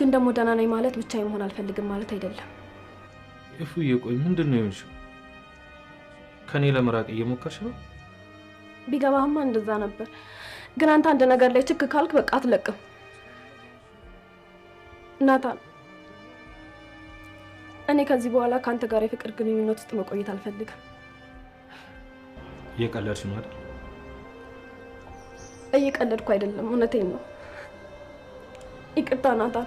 ግን ደግሞ ደህና ነኝ ማለት ብቻዬን መሆን አልፈልግም ማለት አይደለም። እፉዬ ቆይ ምንድነው የሆንሽው? ከኔ ለመራቅ እየሞከርሽ ነው? ቢገባህማ እንደዛ ነበር። ግን አንተ አንድ ነገር ላይ ችክ ካልክ በቃ አትለቅም። ናታን እኔ ከዚህ በኋላ ከአንተ ጋር የፍቅር ግንኙነት ውስጥ መቆየት አልፈልግም። እየቀለድሽ ነው አይደል? እየቀለድኩ አይደለም፣ እውነቴን ነው። ይቅርታ ናታን፣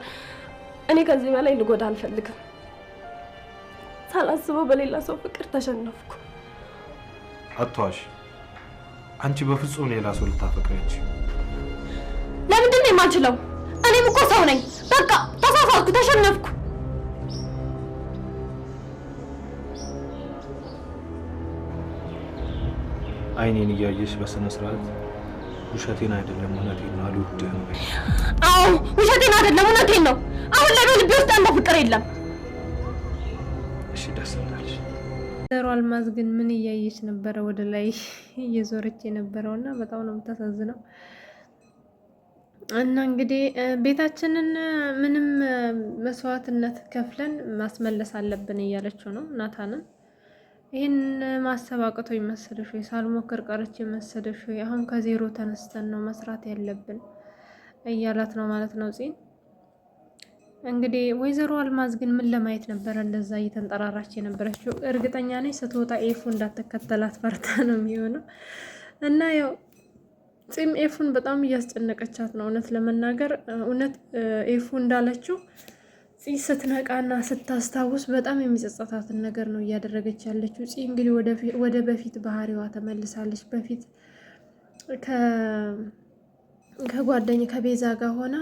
እኔ ከዚህ በላይ ልጎዳ አልፈልግም። ሳላስበው በሌላ ሰው ፍቅር ተሸነፍኩ። አትዋሽ። አንቺ በፍጹም ሌላ ሰው ልታፈቅሪያች። ለምንድን ነው የማልችለው? እኔም እኮ ሰው ነኝ። በቃ ተሳሳትኩ፣ ተሸነፍኩ። አይኔን እያየሽ በስነ ስርዓት ውሸቴን አይደለም እውነቴን ነው አልወድህም። አዎ ውሸቴን አይደለም እውነቴን ነው። አሁን ላይ በልቤ ውስጥ ያለ ፍቅር የለም። እሺ ደስ እንዳለሽ። ወይዘሮ አልማዝ ግን ምን እያየች ነበረ? ወደ ላይ እየዞረች የነበረውና በጣም ነው የምታሳዝነው። እና እንግዲህ ቤታችንን ምንም መስዋዕትነት ከፍለን ማስመለስ አለብን እያለችው ነው ናታንን። ይህን ማሰብ አቅቶ ይመስልሽ ወይ? ሳልሞክር ቀርቼ መሰለሽ ወይ? አሁን ከዜሮ ተነስተን ነው መስራት ያለብን እያላት ነው ማለት ነው ፂን። እንግዲህ ወይዘሮ አልማዝ ግን ምን ለማየት ነበረ እንደዛ እየተንጠራራች የነበረችው? እርግጠኛ ነኝ ስትወጣ ኤፉ እንዳትከተላት ፈርታ ነው የሚሆነው። እና ያው ፂም ኤፉን በጣም እያስጨነቀቻት ነው እውነት ለመናገር። እውነት ኤፉ እንዳለችው ፂ ስትነቃና ስታስታውስ በጣም የሚጸጸታትን ነገር ነው እያደረገች ያለችው። ፂ እንግዲህ ወደ በፊት ባህሪዋ ተመልሳለች። በፊት ከጓደኛ ከቤዛ ጋር ሆና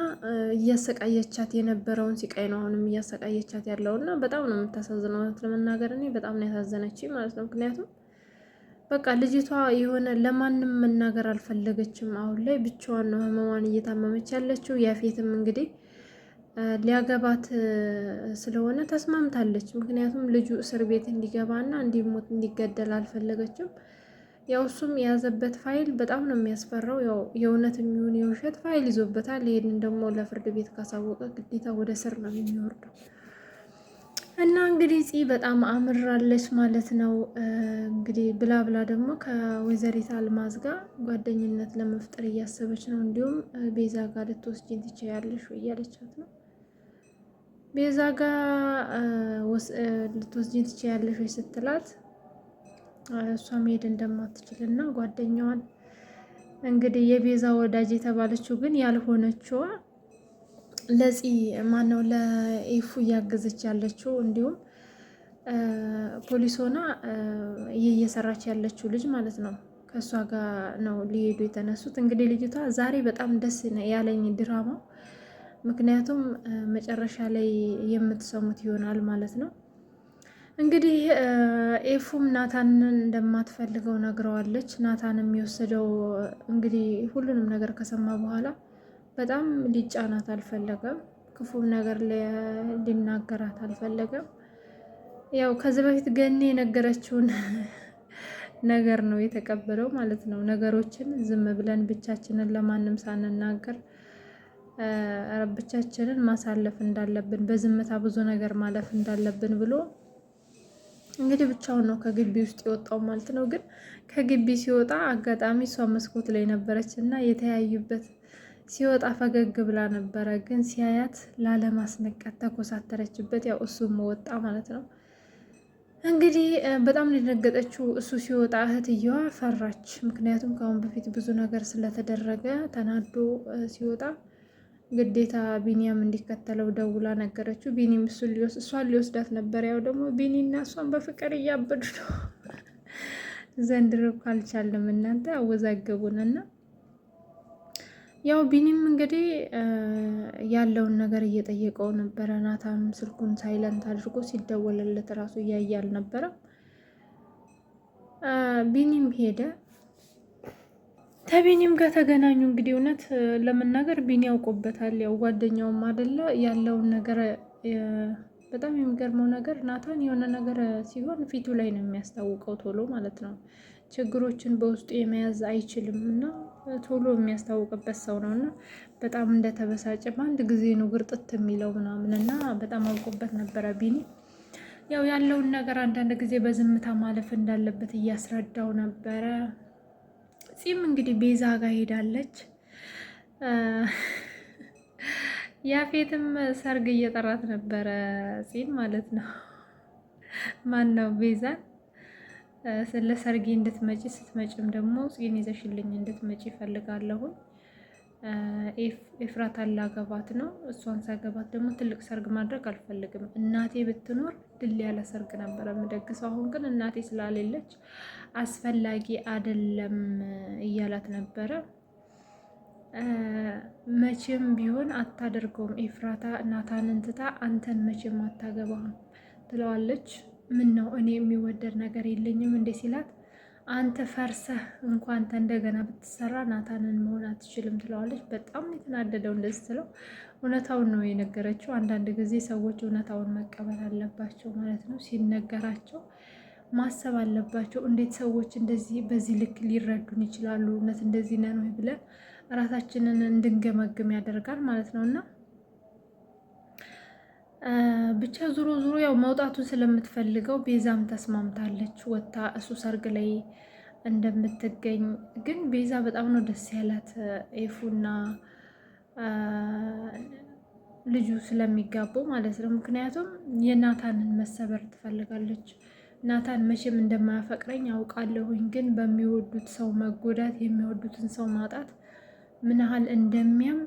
እያሰቃየቻት የነበረውን ሲቃይ ነው አሁንም እያሰቃየቻት ያለው እና በጣም ነው የምታሳዝነው እውነት ለመናገር። እኔ በጣም ነው ያሳዘነች ማለት ነው። ምክንያቱም በቃ ልጅቷ የሆነ ለማንም መናገር አልፈለገችም። አሁን ላይ ብቻዋን ነው ህመሟን እየታመመች ያለችው። ያፌትም እንግዲህ ሊያገባት ስለሆነ ተስማምታለች። ምክንያቱም ልጁ እስር ቤት እንዲገባና እንዲሞት እንዲገደል አልፈለገችም። ያው እሱም የያዘበት ፋይል በጣም ነው የሚያስፈራው። ያው የእውነት የሚሆን የውሸት ፋይል ይዞበታል። ይሄንን ደግሞ ለፍርድ ቤት ካሳወቀ ግዴታ ወደ ስር ነው የሚወርደው። እና እንግዲህ ፂ በጣም አምራለች ማለት ነው። እንግዲህ ብላ ብላ ደግሞ ከወይዘሪት አልማዝ ጋር ጓደኝነት ለመፍጠር እያሰበች ነው። እንዲሁም ቤዛ ጋር ልትወስጂኝ ትችያለሽ ወይ እያለቻት ነው። ቤዛ ጋር ልትወስጂኝ ትችያለሽ ወይ ስትላት እሷ መሄድ እንደማትችልና ጓደኛዋን እንግዲህ የቤዛ ወዳጅ የተባለችው ግን ያልሆነችዋ ለፂ ማነው ለኤፉ እያገዘች ያለችው እንዲሁም ፖሊስ ሆና እየሰራች ያለችው ልጅ ማለት ነው። ከእሷ ጋር ነው ሊሄዱ የተነሱት። እንግዲህ ልጅቷ ዛሬ በጣም ደስ ያለኝ ድራማው፣ ምክንያቱም መጨረሻ ላይ የምትሰሙት ይሆናል ማለት ነው። እንግዲህ ኤፉም ናታንን እንደማትፈልገው ነግረዋለች። ናታን የሚወሰደው እንግዲህ ሁሉንም ነገር ከሰማ በኋላ በጣም ሊጫናት አልፈለገም። ክፉም ነገር ሊናገራት አልፈለገም። ያው ከዚህ በፊት ገኔ የነገረችውን ነገር ነው የተቀበለው ማለት ነው። ነገሮችን ዝም ብለን ብቻችንን ለማንም ሳንናገር ብቻችንን ማሳለፍ እንዳለብን፣ በዝምታ ብዙ ነገር ማለፍ እንዳለብን ብሎ እንግዲህ ብቻውን ነው ከግቢ ውስጥ የወጣው ማለት ነው። ግን ከግቢ ሲወጣ አጋጣሚ እሷ መስኮት ላይ ነበረች እና የተያዩበት ሲወጣ ፈገግ ብላ ነበረ። ግን ሲያያት ላለማስነቀት ተኮሳተረችበት። ያው እሱም ወጣ ማለት ነው። እንግዲህ በጣም ሊደነገጠችው እሱ ሲወጣ እህትየዋ ፈራች። ምክንያቱም ከአሁን በፊት ብዙ ነገር ስለተደረገ ተናዶ ሲወጣ ግዴታ ቢኒያም እንዲከተለው ደውላ ነገረችው። ቢኒም እሷን ሊወስዳት ነበር። ያው ደግሞ ቢኒና እሷን በፍቅር እያበዱ ነው። ዘንድሮ እኮ አልቻለም እናንተ አወዛገቡንና ያው ቢኒም እንግዲህ ያለውን ነገር እየጠየቀው ነበረ። ናታንም ስልኩን ሳይለንት አድርጎ ሲደወልለት ራሱ እያየ አልነበረም። ቢኒም ሄደ። ከቢኒም ጋር ተገናኙ። እንግዲህ እውነት ለመናገር ቢኒ ያውቆበታል። ያው ጓደኛውም አይደለ ያለውን ነገር። በጣም የሚገርመው ነገር ናታን የሆነ ነገር ሲሆን ፊቱ ላይ ነው የሚያስታውቀው ቶሎ ማለት ነው። ችግሮችን በውስጡ የመያዝ አይችልም እና ቶሎ የሚያስታውቅበት ሰው ነው እና በጣም እንደተበሳጨ በአንድ ጊዜ ነው ግርጥት የሚለው ምናምን እና በጣም አውቆበት ነበረ ቢኒ። ያው ያለውን ነገር አንዳንድ ጊዜ በዝምታ ማለፍ እንዳለበት እያስረዳው ነበረ። ፂም እንግዲህ ቤዛ ጋር ሄዳለች። ያፌትም ሰርግ እየጠራት ነበረ ፂም ማለት ነው። ማን ነው ቤዛን ስለ ሰርጌ እንድትመጪ ስትመጪም ደግሞ ፂን ይዘሽልኝ እንድትመጪ ይፈልጋለሁ። ኤፍራታን ላገባት ነው። እሷን ሳገባት ደግሞ ትልቅ ሰርግ ማድረግ አልፈልግም። እናቴ ብትኖር ድል ያለ ሰርግ ነበረ የምደግሰው። አሁን ግን እናቴ ስላሌለች አስፈላጊ አይደለም እያላት ነበረ። መቼም ቢሆን አታደርገውም ኤፍራታ ናታንን ትታ አንተን መቼም አታገባም ትለዋለች። ምን ነው እኔ የሚወደድ ነገር የለኝም እንዴ ሲላት፣ አንተ ፈርሰህ እንኳን አንተ እንደገና ብትሰራ ናታንን መሆን አትችልም ትለዋለች። በጣም የተናደደው እንደዚህ ስለው እውነታውን ነው የነገረችው። አንዳንድ ጊዜ ሰዎች እውነታውን መቀበል አለባቸው ማለት ነው። ሲነገራቸው ማሰብ አለባቸው። እንዴት ሰዎች እንደዚህ በዚህ ልክ ሊረዱን ይችላሉ? እውነት እንደዚህ ነን ወይ ብለን ራሳችንን እንድንገመግም ያደርጋል ማለት ነው። እና ብቻ ዙሮ ዙሮ ያው መውጣቱን ስለምትፈልገው ቤዛም ተስማምታለች ወታ እሱ ሰርግ ላይ እንደምትገኝ። ግን ቤዛ በጣም ነው ደስ ያላት ኤፉና ልጁ ስለሚጋቡ ማለት ነው። ምክንያቱም የናታንን መሰበር ትፈልጋለች። ናታን መቼም እንደማያፈቅረኝ አውቃለሁኝ፣ ግን በሚወዱት ሰው መጎዳት፣ የሚወዱትን ሰው ማጣት ምን ያህል እንደሚያም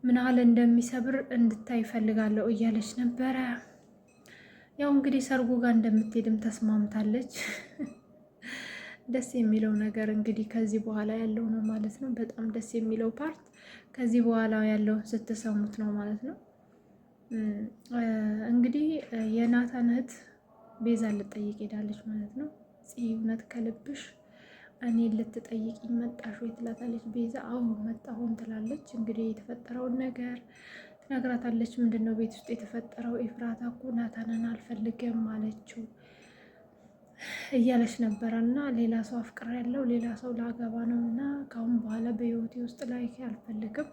ምን ያህል እንደሚሰብር እንድታይ እፈልጋለሁ እያለች ነበረ። ያው እንግዲህ ሰርጉ ጋር እንደምትሄድም ተስማምታለች። ደስ የሚለው ነገር እንግዲህ ከዚህ በኋላ ያለው ነው ማለት ነው። በጣም ደስ የሚለው ፓርት ከዚህ በኋላ ያለውን ስትሰሙት ነው ማለት ነው። እንግዲህ የናታን እህት ቤዛ ልጠይቅ ሄዳለች ማለት ነው። እውነት ከልብሽ እኔ ልትጠይቅኝ መጣሽ ወይ ትላታለች ቤዛ። አዎ መጣሁን ትላለች። እንግዲህ የተፈጠረውን ነገር ትነግራታለች። ምንድን ነው ቤት ውስጥ የተፈጠረው? ኤፍራታ እኮ ናታንን አልፈልግም አለችው እያለች ነበረ እና ሌላ ሰው አፍቅር ያለው ሌላ ሰው ላገባ ነው እና ከአሁን በኋላ በህይወቴ ውስጥ ላይ አልፈልግም፣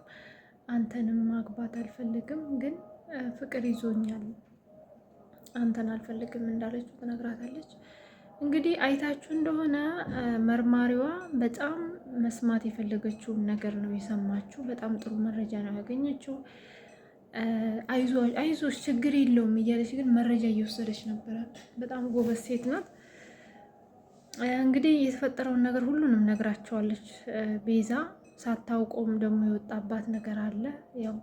አንተንም ማግባት አልፈልግም፣ ግን ፍቅር ይዞኛል፣ አንተን አልፈልግም እንዳለችው ትነግራታለች። እንግዲህ አይታችሁ እንደሆነ መርማሪዋ በጣም መስማት የፈለገችውን ነገር ነው የሰማችው። በጣም ጥሩ መረጃ ነው ያገኘችው። አይዞሽ ችግር የለውም እያለች ግን መረጃ እየወሰደች ነበረ። በጣም ጎበዝ ሴት ናት። እንግዲህ የተፈጠረውን ነገር ሁሉንም ነግራቸዋለች ቤዛ። ሳታውቀውም ደግሞ የወጣባት ነገር አለ። ያው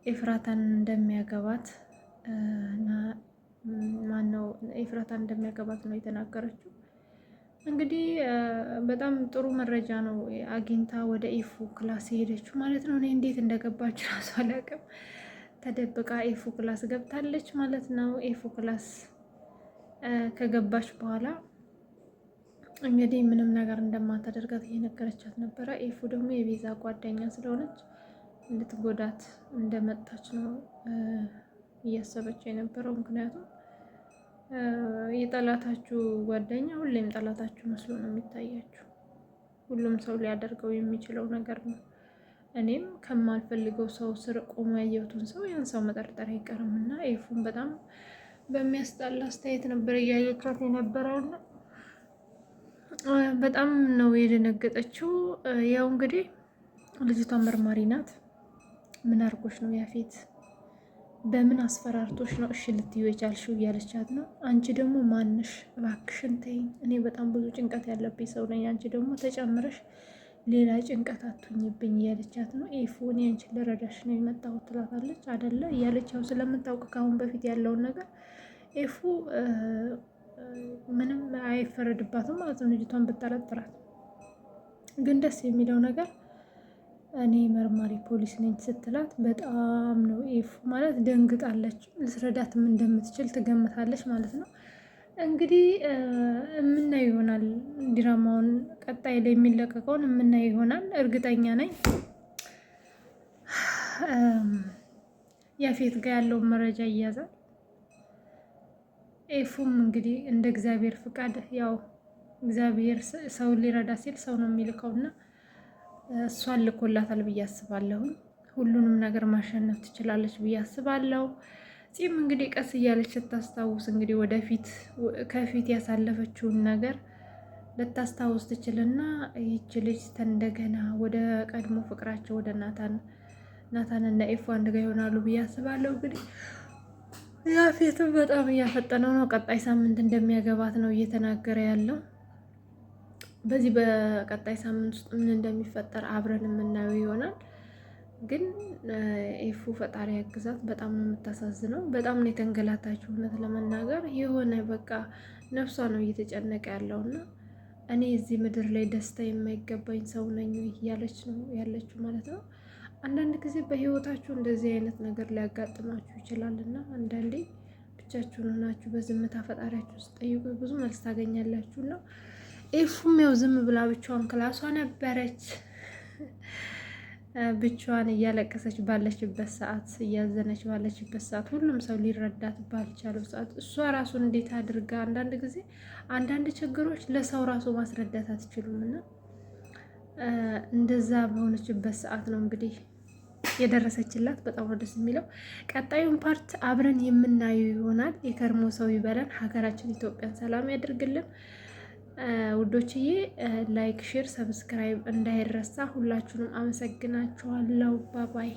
ኤፍራታን እንደሚያገባት ማነው ኤፍራታን እንደሚያገባት ነው የተናገረችው። እንግዲህ በጣም ጥሩ መረጃ ነው አግኝታ ወደ ኤፉ ክላስ ሄደችው ማለት ነው። እኔ እንዴት እንደገባች ራሱ አላውቅም። ተደብቃ ኤፉ ክላስ ገብታለች ማለት ነው። ኤፉ ክላስ ከገባች በኋላ እንግዲህ ምንም ነገር እንደማታደርጋት እየነገረቻት ነበረ። ኤፉ ደግሞ የቤዛ ጓደኛ ስለሆነች እንድትጎዳት እንደመጣች ነው እያሰበች የነበረው። ምክንያቱም የጠላታችሁ ጓደኛ ሁሌም ጠላታችሁ መስሎ ነው የሚታያችሁ። ሁሉም ሰው ሊያደርገው የሚችለው ነገር ነው። እኔም ከማልፈልገው ሰው ስር ቆሞ ያየሁትን ሰው ያን ሰው መጠርጠር አይቀርም እና ኤፉን በጣም በሚያስጠላ አስተያየት ነበር እያየቻት የነበረውና በጣም ነው የደነገጠችው። ያው እንግዲህ ልጅቷ መርማሪ ናት። ምን አድርጎሽ ነው ያፌት? በምን አስፈራርቶሽ ነው እሺ ልትዩ የቻልሽው? እያለቻት ነው። አንቺ ደግሞ ማንሽ? እባክሽን ተይኝ፣ እኔ በጣም ብዙ ጭንቀት ያለብኝ ሰው ነኝ። አንቺ ደግሞ ተጨምረሽ ሌላ ጭንቀት አትሁኝብኝ እያለቻት ነው። ኤፉ እኔ አንቺን ልረዳሽ ነው የመጣሁት ትላታለች። አይደለ እያለች ያው ስለምታውቅ ከአሁን በፊት ያለውን ነገር ኤፉ ምንም አይፈረድባትም ማለት ነው ልጅቷን ብጠረጥራት። ግን ደስ የሚለው ነገር እኔ መርማሪ ፖሊስ ነኝ ስትላት በጣም ነው ኤፉ ማለት ደንግጣለች። ልትረዳትም እንደምትችል ትገምታለች ማለት ነው። እንግዲህ የምናየው ይሆናል ድራማውን ቀጣይ ላይ የሚለቀቀውን የምናየው ይሆናል። እርግጠኛ ነኝ ያፌት ጋር ያለውን መረጃ ይያዛል። ኤፉም እንግዲህ እንደ እግዚአብሔር ፍቃድ ያው እግዚአብሔር ሰውን ሊረዳ ሲል ሰው ነው የሚልከውና እሷን ልኮላታል ብዬ አስባለሁ። ሁሉንም ነገር ማሸነፍ ትችላለች ብዬ አስባለሁ። ፂም እንግዲህ ቀስ እያለች ስታስታውስ እንግዲህ ወደፊት ከፊት ያሳለፈችውን ነገር ልታስታውስ ትችልና ይች ልጅ እንደገና ወደ ቀድሞ ፍቅራቸው ወደ ናታን እና ኤፉ አንድ ጋር ይሆናሉ ብዬ አስባለሁ። እንግዲህ ያፌትም በጣም እያፈጠነው ነው። ቀጣይ ሳምንት እንደሚያገባት ነው እየተናገረ ያለው። በዚህ በቀጣይ ሳምንት ውስጥ ምን እንደሚፈጠር አብረን የምናየው ይሆናል። ግን ኤፉ ፈጣሪ ያግዛት። በጣም ነው የምታሳዝነው። በጣም ነው የተንገላታችሁ። እውነት ለመናገር የሆነ በቃ ነፍሷ ነው እየተጨነቀ ያለውና እኔ እዚህ ምድር ላይ ደስታ የማይገባኝ ሰው ነኝ እያለች ነው ያለችው ማለት ነው። አንዳንድ ጊዜ በህይወታችሁ እንደዚህ አይነት ነገር ሊያጋጥማችሁ ይችላል እና አንዳንዴ ብቻችሁን ሆናችሁ በዝምታ ፈጣሪያችሁ ውስጥ ጠይቁ፣ ብዙ መልስ ታገኛላችሁ። እና ኤፉም ያው ዝም ብላ ብቻዋን ክላሷ ነበረች። ብቻዋን እያለቀሰች ባለችበት ሰዓት፣ እያዘነች ባለችበት ሰዓት፣ ሁሉም ሰው ሊረዳት ባልቻለው ሰዓት እሷ ራሱን እንዴት አድርጋ አንዳንድ ጊዜ አንዳንድ ችግሮች ለሰው ራሱ ማስረዳት አትችሉም እና እንደዛ በሆነችበት ሰዓት ነው እንግዲህ የደረሰችላት። በጣም ደስ የሚለው ቀጣዩን ፓርት አብረን የምናየው ይሆናል። የከርሞ ሰው ይበለን፣ ሀገራችን ኢትዮጵያን ሰላም ያድርግልን። ውዶችዬ ላይክ፣ ሼር፣ ሰብስክራይብ እንዳይረሳ። ሁላችሁንም አመሰግናችኋለሁ። ባባይ